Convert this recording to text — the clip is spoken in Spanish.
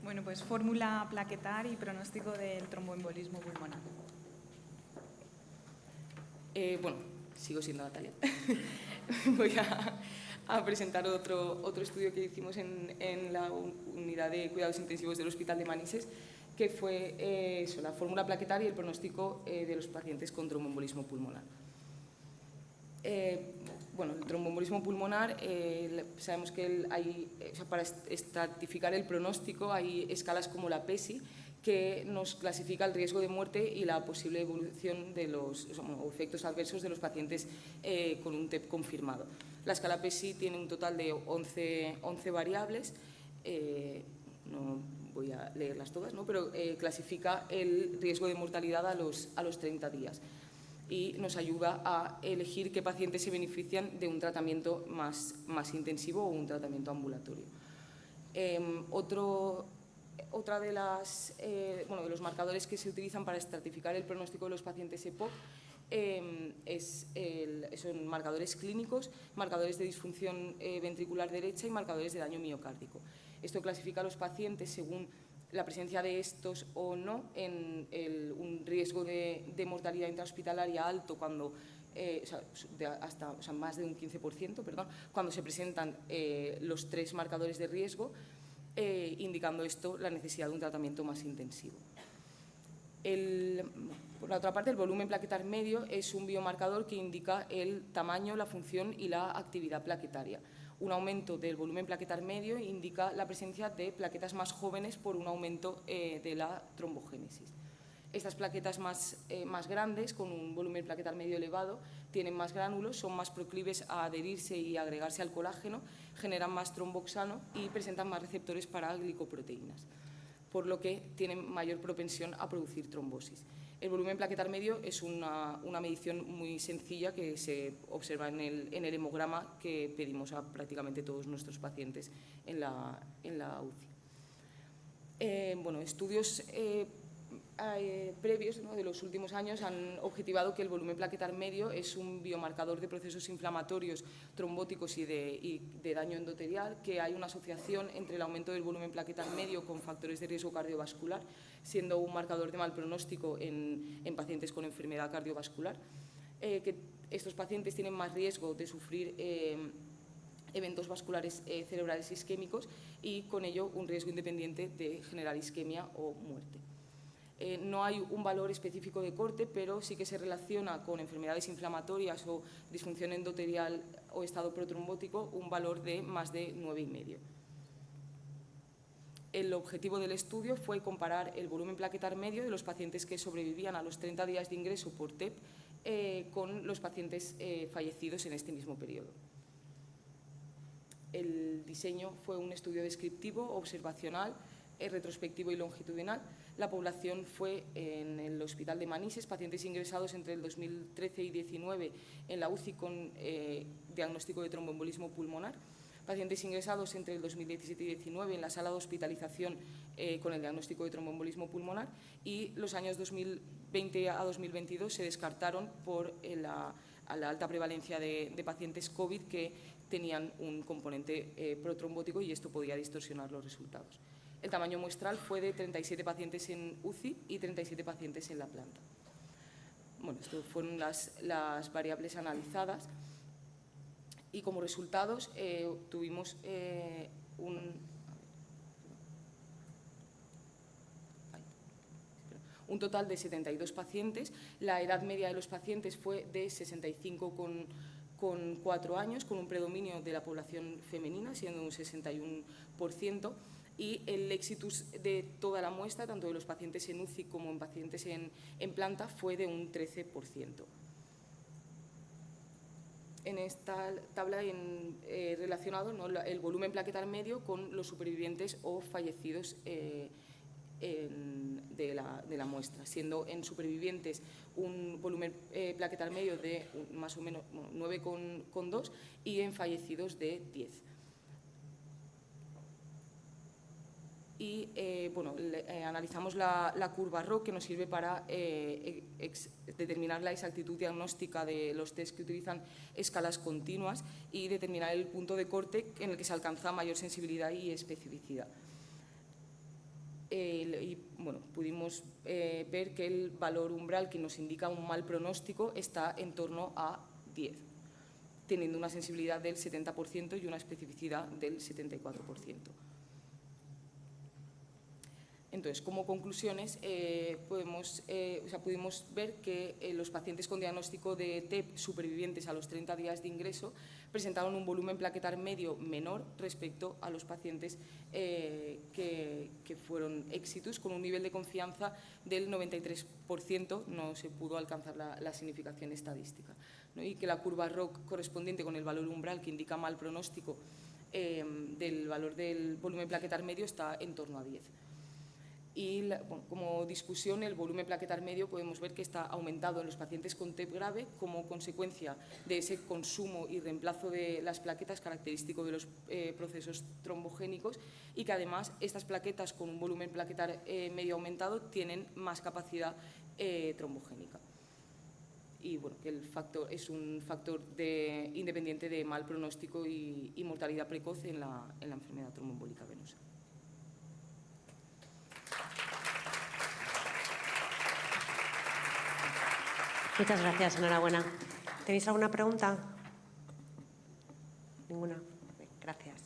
Bueno, pues fórmula plaquetar y pronóstico del tromboembolismo pulmonar. Bueno, sigo siendo Natalia. Voy a presentar otro estudio que hicimos en la unidad de cuidados intensivos del Hospital de Manises, que fue la fórmula plaquetar y el pronóstico de los pacientes con tromboembolismo pulmonar. Bueno, el tromboembolismo pulmonar, sabemos que para estratificar el pronóstico hay escalas como la PESI, que nos clasifica el riesgo de muerte y la posible evolución de los efectos adversos de los pacientes con un TEP confirmado. La escala PESI tiene un total de 11 variables, no voy a leerlas todas, ¿no? Pero clasifica el riesgo de mortalidad a los 30 días. Y nos ayuda a elegir qué pacientes se benefician de un tratamiento más intensivo o un tratamiento ambulatorio. Otra de los marcadores que se utilizan para estratificar el pronóstico de los pacientes EPOC son marcadores clínicos, marcadores de disfunción ventricular derecha y marcadores de daño miocárdico. Esto clasifica a los pacientes según la presencia de estos o no en un riesgo de mortalidad intrahospitalaria alto cuando más de un 15%, cuando se presentan los 3 marcadores de riesgo, indicando esto la necesidad de un tratamiento más intensivo. Por la otra parte, el volumen plaquetar medio es un biomarcador que indica el tamaño, la función y la actividad plaquetaria. Un aumento del volumen plaquetar medio indica la presencia de plaquetas más jóvenes por un aumento de la trombogénesis. Estas plaquetas más grandes, con un volumen plaquetar medio elevado, tienen más gránulos, son más proclives a adherirse y agregarse al colágeno, generan más tromboxano y presentan más receptores para glicoproteínas, por lo que tienen mayor propensión a producir trombosis. El volumen plaquetar medio es una medición muy sencilla que se observa en el hemograma que pedimos a prácticamente todos nuestros pacientes en la UCI. Estudios previos, ¿no?, de los últimos años han objetivado que el volumen plaquetar medio es un biomarcador de procesos inflamatorios, trombóticos y de daño endotelial, que hay una asociación entre el aumento del volumen plaquetar medio con factores de riesgo cardiovascular, siendo un marcador de mal pronóstico en pacientes con enfermedad cardiovascular, que estos pacientes tienen más riesgo de sufrir eventos vasculares cerebrales isquémicos y con ello un riesgo independiente de generar isquemia o muerte. No hay un valor específico de corte, pero sí que se relaciona con enfermedades inflamatorias o disfunción endotelial o estado protrombótico un valor de más de 9,5. El objetivo del estudio fue comparar el volumen plaquetar medio de los pacientes que sobrevivían a los 30 días de ingreso por TEP con los pacientes fallecidos en este mismo periodo. El diseño fue un estudio descriptivo, observacional, retrospectivo y longitudinal. La población fue en el Hospital de Manises, pacientes ingresados entre el 2013 y 2019 en la UCI con diagnóstico de tromboembolismo pulmonar, pacientes ingresados entre el 2017 y 2019 en la sala de hospitalización con el diagnóstico de tromboembolismo pulmonar, y los años 2020 a 2022 se descartaron por la alta prevalencia de pacientes COVID que tenían un componente protrombótico y esto podía distorsionar los resultados. El tamaño muestral fue de 37 pacientes en UCI y 37 pacientes en la planta. Bueno, estas fueron las variables analizadas y como resultados tuvimos un total de 72 pacientes. La edad media de los pacientes fue de 65,4 años, con un predominio de la población femenina, siendo un 61%, y el éxitus de toda la muestra, tanto de los pacientes en UCI como en pacientes en planta, fue de un 13%. En esta tabla relacionado, ¿no?, el volumen plaquetar medio con los supervivientes o fallecidos de la muestra, siendo en supervivientes un volumen plaquetar medio de más o menos 9,2 y en fallecidos de 10. Y analizamos la curva ROC, que nos sirve para determinar la exactitud diagnóstica de los test que utilizan escalas continuas y determinar el punto de corte en el que se alcanza mayor sensibilidad y especificidad. y bueno, pudimos ver que el valor umbral que nos indica un mal pronóstico está en torno a 10, teniendo una sensibilidad del 70% y una especificidad del 74%. Entonces, como conclusiones, pudimos ver que los pacientes con diagnóstico de TEP supervivientes a los 30 días de ingreso presentaron un volumen plaquetar medio menor respecto a los pacientes que fueron éxitos, con un nivel de confianza del 93%, no se pudo alcanzar la significación estadística, ¿no? Y que la curva ROC correspondiente con el valor umbral que indica mal pronóstico del valor del volumen plaquetar medio está en torno a 10. Y como discusión, el volumen plaquetar medio podemos ver que está aumentado en los pacientes con TEP grave como consecuencia de ese consumo y reemplazo de las plaquetas característico de los procesos trombogénicos, y que además estas plaquetas con un volumen plaquetar medio aumentado tienen más capacidad trombogénica. Y bueno, que el factor es un factor independiente de mal pronóstico y mortalidad precoz en la enfermedad tromboembólica venosa. Muchas gracias, enhorabuena. ¿Tenéis alguna pregunta? Ninguna. Gracias.